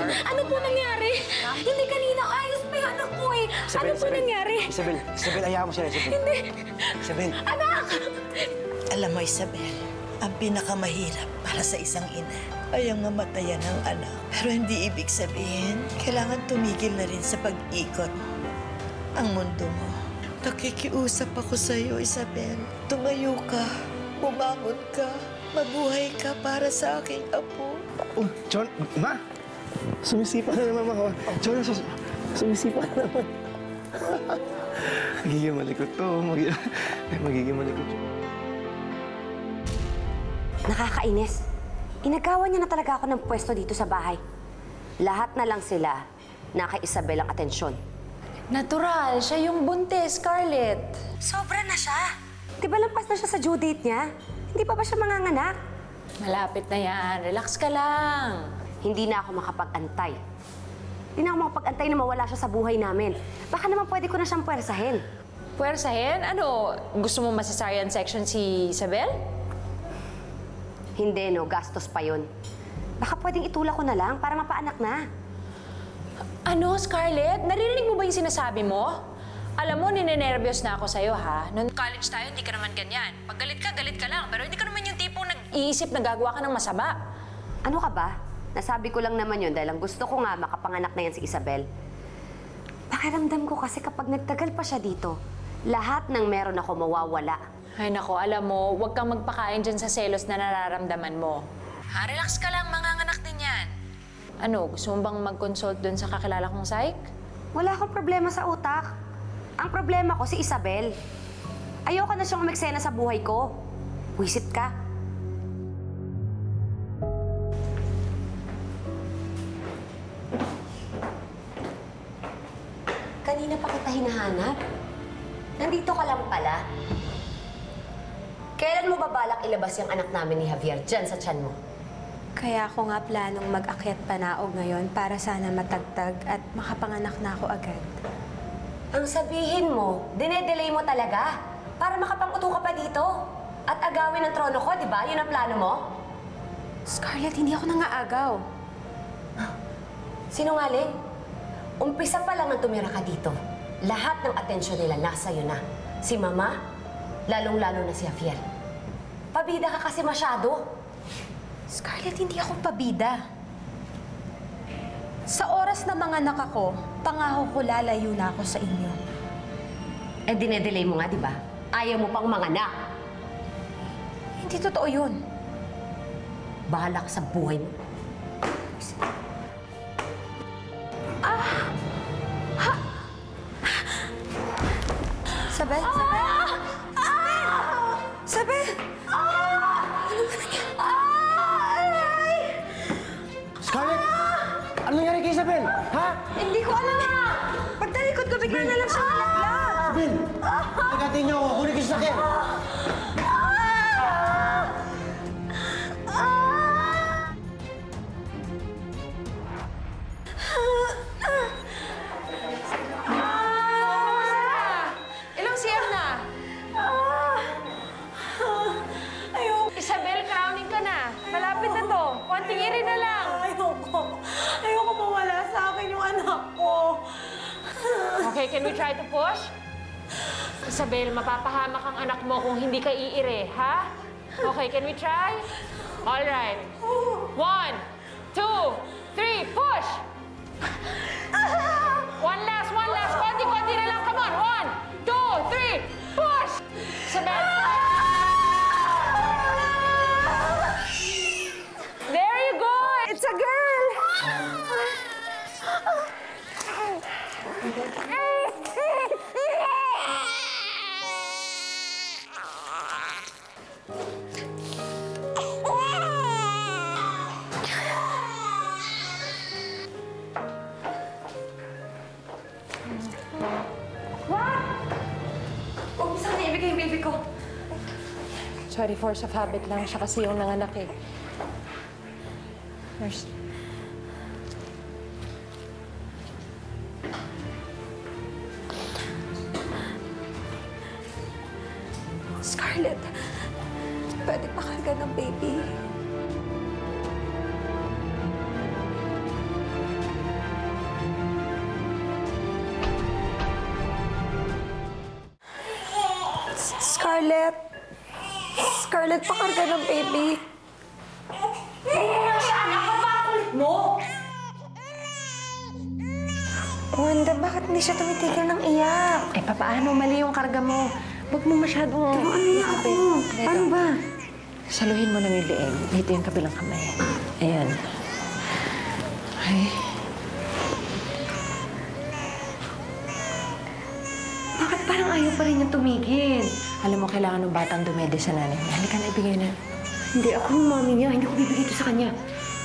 Ano po nangyari? Hindi kanina ayos pa yung anak ko eh. Ano po nangyari? Isabel, hayaan mo sila, Isabel. Hindi. Isabel. Anak! Alam mo, Isabel, ang pinakamahirap para sa isang ina ay ang mamatayan ng anak. Pero hindi ibig sabihin, kailangan tumigil na rin sa pag-ikot ang mundo mo. Nakikiusap ako sa iyo, Isabel. Tumayo ka, bumangon ka, mabuhay ka para sa aking apo. Oh, John, Ma! Sumisipa na naman ako. John, sumisipa na naman. Magiging malikot to. Magiging malikot to. Nakakainis. Inagawan niya na talaga ako ng pwesto dito sa bahay. Lahat na lang sila na kay Isabel ang atensyon. Natural. Siya yung buntis, Scarlett. Sobra na siya. Di ba lampas na siya sa due date niya? Hindi pa ba siya manganganak? Malapit na yan. Relax ka lang. Hindi na ako makapag-antay. Hindi na ako makapag-antay na mawala siya sa buhay namin. Baka naman pwede ko na siyang puwersahin. Puwersahin? Ano? Gusto mo cesarean section si Isabel? Hindi, no. Gastos pa yun. Baka pwedeng itulak ko na lang para mapaanak na. Ano, Scarlett? Naririnig mo ba yung sinasabi mo? Alam mo, ninenervyos na ako sa'yo, ha? Noong college tayo, hindi ka naman ganyan. Pag galit ka lang. Pero hindi ka naman yung tipong nag-iisip na gagawa ka ng masama. Ano ka ba? Nasabi ko lang naman yun dahil ang gusto ko nga makapanganak na yan si Isabel. Pakiramdam ko kasi kapag nagtagal pa siya dito, lahat ng meron ako mawawala. Ay nako, alam mo, huwag kang magpakain dyan sa selos na nararamdaman mo. Ha, relax ka lang, manganganak din yan. Ano, gusto mo bang mag-consult dun sa kakilala kong psych? Wala akong problema sa utak. Ang problema ko si Isabel. Ayoko na siyang umeksena sa buhay ko. Wisit ka. Kanina pa kita hinahanap. Nandito ka lang pala. Kailan mo ba balak ilabas yung anak namin ni Javier dyan sa tiyan mo? Kaya ako nga planong mag-akyat panaog ngayon para sana matagtag at makapanganak na ako agad. Ang sabihin mo, dinedelay mo talaga para makapang-uto ka pa dito at agawin ang trono ko, di ba? Yun ang plano mo? Scarlett, hindi ako nangaagaw. Sinungaling? Umpisa pa lang nang tumira ka dito. Lahat ng atensyon nila nasa iyo na. Si Mama, lalong-lalo na si Javier. Pabida ka kasi masyado. Scarlett, hindi ako pabida. Sa oras na manganak ako, pangako ko lalayo na ako sa inyo. Eh, dinedelay mo nga, di ba? Ayaw mo pang manganak. Hindi totoo yun. Bahala ka sa buhay mo. Isabel? Isabel? Scarlett! Ano nangyari kay Isabel? Ha? Hindi ko alam eh. Pagtalikod ko, bigla na lang siya nalaglag. Isabel! Nagatin niyo ako. Kunin ko sa sakyan. Ilang CM na? Isabel, crowning ka na. Malapit na to. Konting iri na lang. Ayoko mawala sa akin yung anak ko. Okay, can we try to push? Isabel, mapapahamak ang anak mo kung hindi ka iire, ha? Okay, can we try? All right. 1, 2, 3, push! One last. Konti na lang. Come on. 1, 2, 3, push! Isabel. There you go! It's a girl! Sorry, force of habit lang. Siya kasi yung nanganak eh. Nurse. Scarlett, pwede pakarga ng baby. Scarlett! Scarlett, pakarga ng baby. Hindi mo nga siya anak, papakulit mo! Wanda, bakit hindi siya tumitigil ng iyak? Eh, papaano? Mali yung karga mo. Huwag mo masyadong... Ano na ako? Ano ba? Saluhin mo lang yung leeg. Dito yung kabilang kamay. Ayan. Ay. Bakit parang ayaw pa rin niya tumigil? Alam mo, kailangan ng batang dumede sa nanay niya. Halika na, ibigay na. Hindi ako yung mami niya. Hindi ko bibigay ito sa kanya.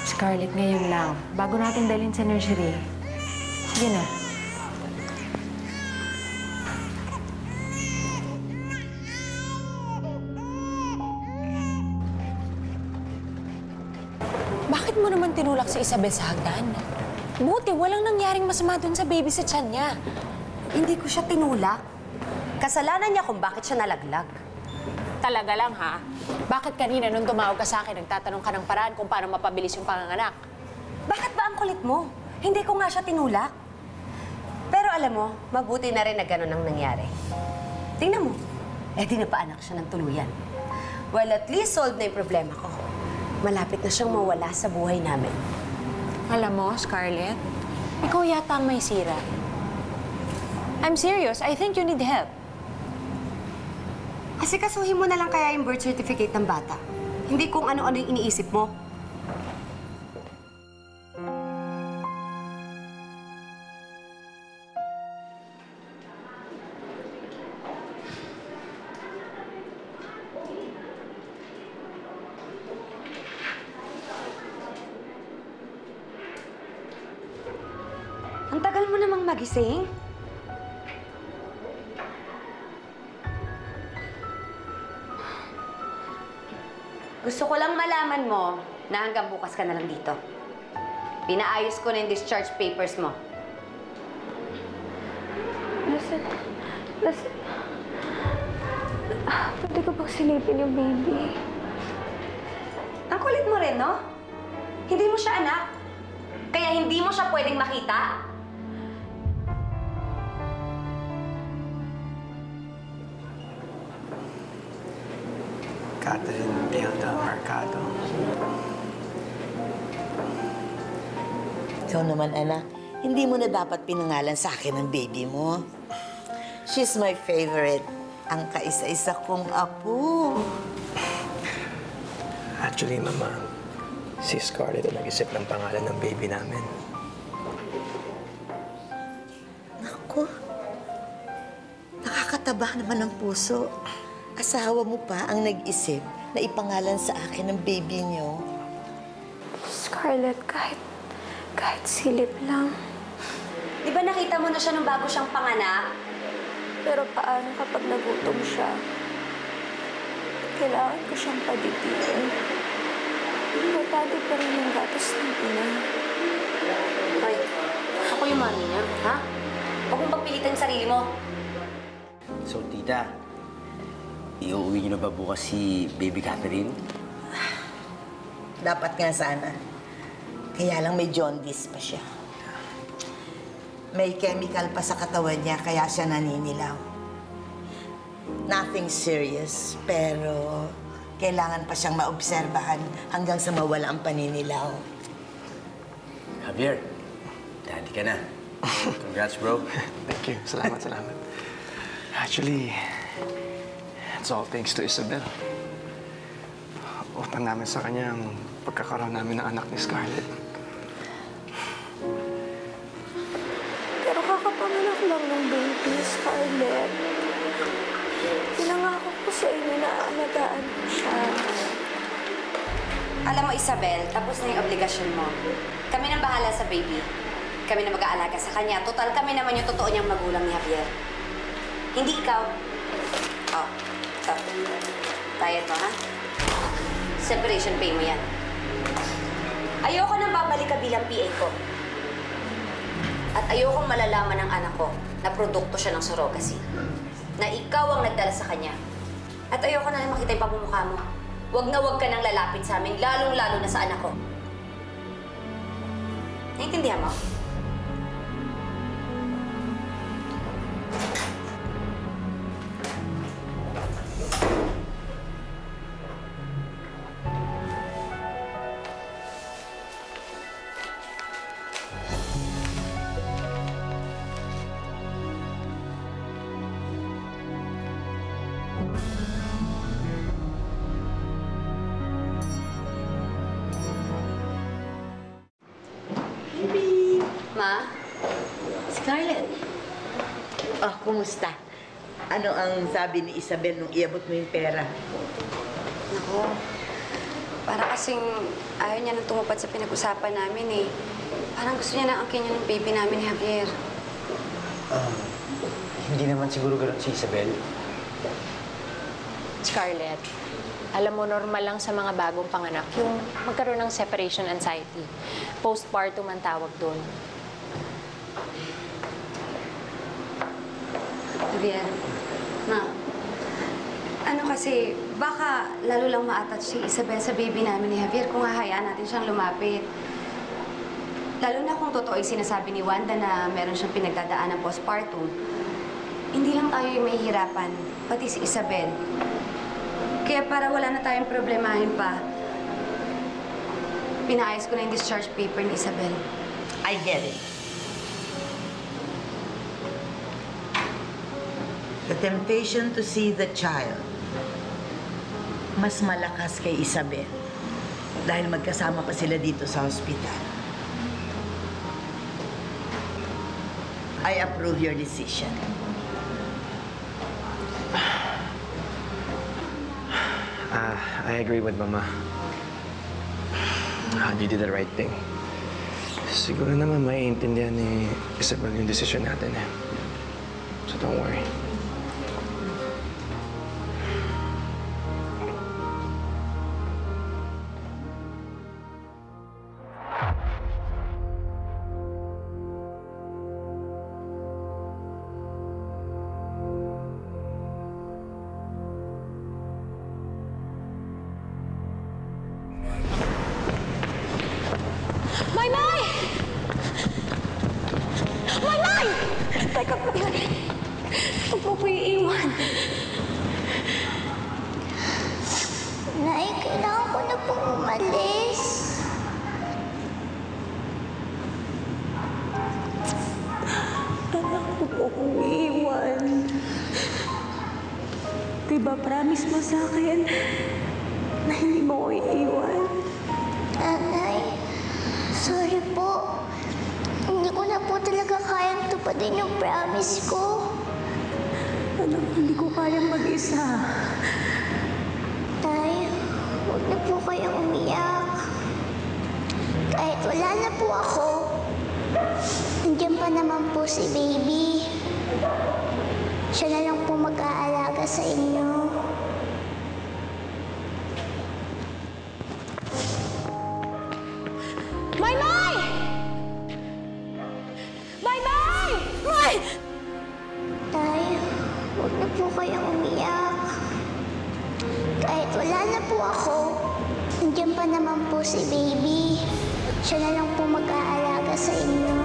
Scarlett, ngayon lang. Bago natin dalhin sa nursery. Sige na. Bakit mo naman tinulak si Isabel sa hagdan? Buti, walang nangyaring masama dun sa baby sa tiyan niya. Hindi ko siya tinulak. Kasalanan niya kung bakit siya nalaglag. Talaga lang, ha? Bakit kanina nung tumawag ka sa akin, nagtatanong ka ng paraan kung paano mapabilis yung panganganak? Bakit ba ang kulit mo? Hindi ko nga siya tinulak. Pero alam mo, mabuti na rin na gano'n ang nangyari. Tingnan mo. Eh, di napaanak siya ng tuluyan. Well, at least solved na yung problema ko. Malapit na siyang mawala sa buhay namin. Alam mo, Scarlett, ikaw yata ang may sira. I'm serious. I think you need help. Kasi kasuhin mo na lang kaya yung birth certificate ng bata. Hindi kung ano-ano yung iniisip mo. Ang tagal mo namang magising. Gusto ko lang malaman mo na hanggang bukas ka na lang dito. Pinaayos ko na yung discharge papers mo. Listen. Pwede ko bang silipin yung baby? Ang kulit mo rin, no? Hindi mo siya anak. Kaya hindi mo siya pwedeng makita. Catherine Delta Mercado. Ikaw naman, anak, hindi mo na dapat pinangalan sa akin ang baby mo. She's my favorite. Ang kaisa-isa kong apo. Actually, Mama, si Scarlett ang nag-isip ng pangalan ng baby namin. Naku, nakakataba naman ng puso. Asawa mo pa ang nag-isip na ipangalan sa akin ng baby niyo. Scarlett, kahit silip lang. Di ba nakita mo na siya nung bago siyang panganak? Pero paano kapag nagutom siya? Kailangan ko siyang padidiin. Importante pa rin yung gatas ng ina. Hoy, ako yung mami niya, ha? Huwag mong pagpilitan yung sarili mo. So, tita, iuwi niyo na ba bukas si Baby Catherine? Dapat nga sana. Kaya lang may jaundice pa siya. May chemical pa sa katawan niya, kaya siya naninilaw. Nothing serious, pero kailangan pa siyang maobserbahan hanggang sa mawala ang paninilaw. Javier, daddy ka na. Congrats, bro. Thank you. Salamat. Actually, it's all thanks to Isabel. Utang namin sa kanya ang pagkakaroon namin ng anak ni Scarlett. Pero kakapanganak lang ng baby, Scarlett. Pinangako ko sa inyo na aalagaan ko siya. Alam mo, Isabel, tapos na yung obligasyon mo. Kami nang bahala sa baby. Kami na mag-aalaga sa kanya. Total, kami naman yung totoo niyang magulang ni Javier. Hindi ikaw. Oh, ito. Bayad mo, ha? Separation pay mo yan. Ayoko nang babalik ka bilang PA ko. At ayokong malalaman ng anak ko na produkto siya ng surrogacy. Na ikaw ang nagdala sa kanya. At ayoko na lang makita yung pamumukha mo. Huwag na huwag ka nang lalapit sa amin, lalong-lalo na sa anak ko. Naintindihan mo? Ma? Scarlett. Oh, kumusta? Ano ang sabi ni Isabel nung iabot mo yung pera? Naku, para kasing ayaw niya nang tumupad sa pinag-usapan namin eh. Parang gusto niya na angkin yung baby namin ni Javier. Hindi naman siguro gano'n si Isabel. Scarlett, alam mo, normal lang sa mga bagong panganak yung magkaroon ng separation anxiety. Postpartum ang tawag doon. Javier, Ma, ano kasi, baka lalo lang ma-attach si Isabel sa baby namin ni Javier kung hahayaan natin siyang lumapit. Lalo na kung totoo yung sinasabi ni Wanda na meron siyang pinagdadaan ng postpartum. Hindi lang tayo yung mahihirapan, pati si Isabel. Kaya para wala na tayong problemahin pa, pinaayos ko na yung discharge paper ni Isabel. I get it. The temptation to see the child mas malakas kay Isabel dahil magkasama pa sila dito sa hospital. I approve your decision. I agree with Mama. You did the right thing. Siguro naman maiintindihan ni Isabel yung decision natin eh. So don't worry. Maymay! Maymay! Teka po yan. Huwag mo ko iiwan. Nay, kailangan ko na pong umalis. Anak ko po kong iiwan. Diba promise mo sa akin na hindi mo ko iiwan? Nanay, sorry po. Hindi ko na po talaga kayang tupadin yung promise ko. Anak, hindi ko kayang mag-isa. Tay, huwag na po kayong umiyak. Kahit wala na po ako, nandiyan pa naman po si baby. Siya na lang po mag-aalaga sa inyo. Maymay! Maymay! May! Tay, huwag na po kayong umiyak. Kahit wala na po ako, nandiyan pa naman po si baby. Siya na lang po mag-aalaga sa inyo.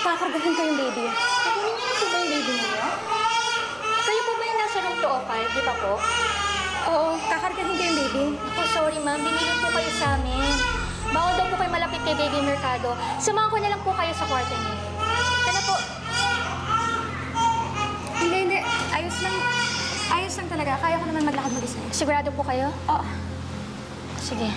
Kakargahin ko yung baby. Kukunin niyo na po ba yung baby niyo? Kayo po ba yung nasa room 205, di ba po? Oo, kakargahin ko yung baby. Oh, sorry ma'am, binili po kayo sa amin. Bawal daw po kayo malapit kay Baby Mercado. Samahan ko na lang po kayo sa kwarto niyo. Tara po. Hindi. Ayos lang. Ayos lang talaga. Kaya ko naman maglakad mag-isa. Sigurado po kayo? Oo. Sige.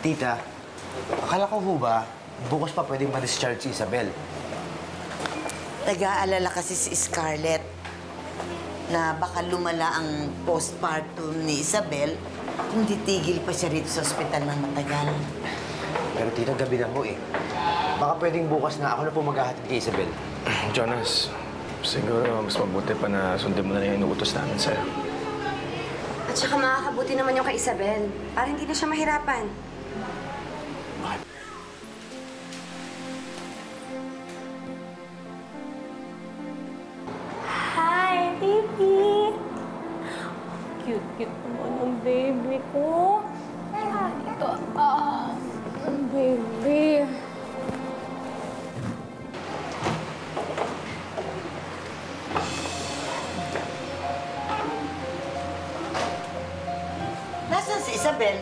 Tita, akala ko ho ba, bukas pa pwedeng ma-discharge si Isabel. Nag-aalala kasi si Scarlett na baka lumala ang postpartum ni Isabel kung titigil pa siya rito sa ospital ng matagal. Pero tita, gabi na ho eh. Baka pwedeng bukas na ako na po maghahatid kay Isabel. Jonas, siguro mas mabuti pa na sundin mo na yung inuutos namin sa'yo. At saka makakabuti naman yung kay Isabel. Para hindi na siya mahirapan. Hi, baby! Cute-cute naman ang baby ko. Ito, ang baby. Nasaan si Isabel?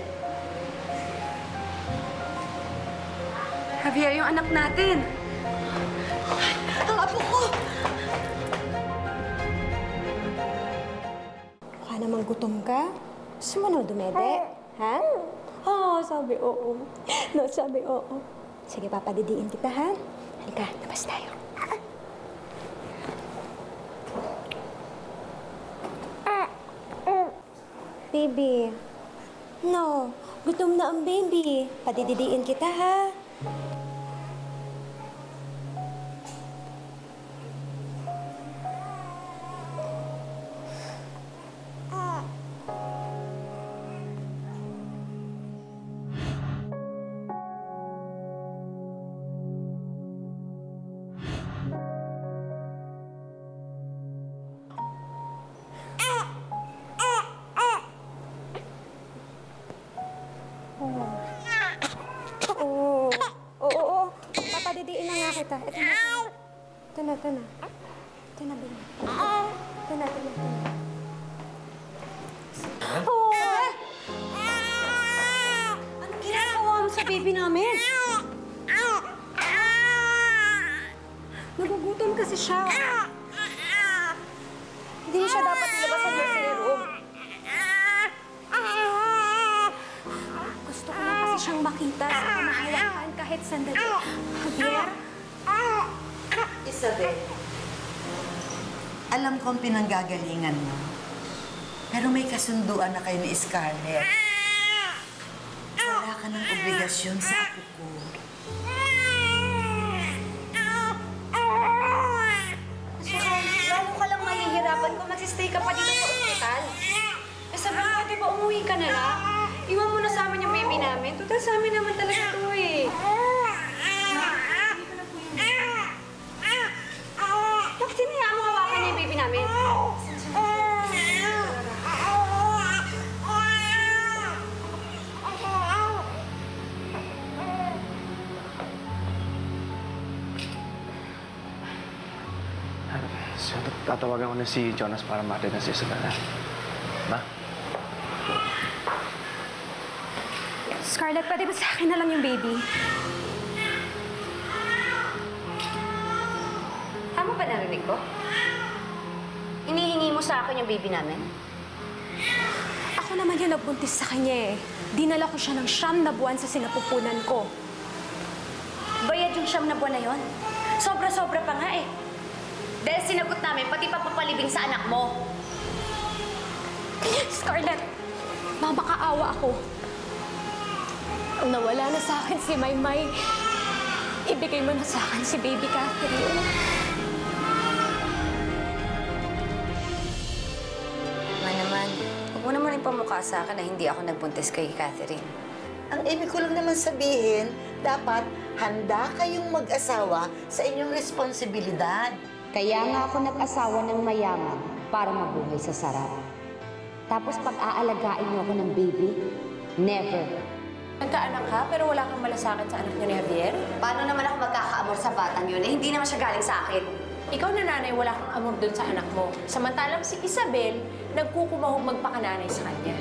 Javier, yung anak natin. Ang apo ko! Mukha namang gutom ka. Gusto mo nang dumede? Ha? Oo, sabi oo. No, sabi oo. Sige, papadidiin kita, ha? Halika, labas tayo. Baby. No, gutom na ang baby. Padididiin kita, ha? Oo. Papadidiin na nga kita. Ito na. Ito na. Ito na, baby. Ito na. Oh! Anong ginagawa mo sa baby namin? Nagugutom kasi siya. Hindi siya dapat ilabas sa nursery room. Gusto ko lang kasi siyang makita sa pamahalaan kahit sandali. Javier? Isabel, alam ko ang pinanggagalingan mo. Pero may kasunduan na kayo ni Scarlett. Wala ka ng obligasyon sa apo ko. Saka, lalo ka lang mahihirapan kung magsistay ka pa dito sa ospital. Eh, sabi mo, di ba umuwi ka na lang? Iwan mo na sa amin yung baby namin. Total, sa amin naman talaga ito eh. Bakit hinayaan mo hawakan niya yung baby namin? So, tatawagan ko na si Jonas para matid na si Isabel. Ma? Scarlett, pwede ba sa akin na lang yung baby? Tama ba narinig ko? Hinihingi mo sa akin yung baby namin? Ako naman yung nagbuntis sa kanya eh. Dinala ko siya ng 9 na buwan sa sinapupunan ko. Bayad yung 9 na buwan na yon. Sobra-sobra pa nga eh. Dahil sinagot namin, pati papapalibing sa anak mo. Scarlett, mamakaawa ako. Ang nawala na sa akin si Maymay, ibigay mo na sa akin si Baby Catherine. Naman, huwag mo naman ipamukha sa akin na hindi ako nagbuntis kay Catherine. Ang ibig ko lang naman sabihin, dapat handa kayong mag-asawa sa inyong responsibilidad. Kaya nga ako nag-asawa ng mayaman para mabuhay sa sarap. Tapos pag-aalagaan niyo ako ng baby, never. Nagkaanak ka, pero wala kang malasakit sa anak niyo ni Javier? Paano naman ako magkakaamor sa batang yun? Eh, hindi naman siya galing sa akin. Ikaw na nanay, wala kang amor doon sa anak mo. Samantalang si Isabel, nagkukumahog magpakananay sa kanya.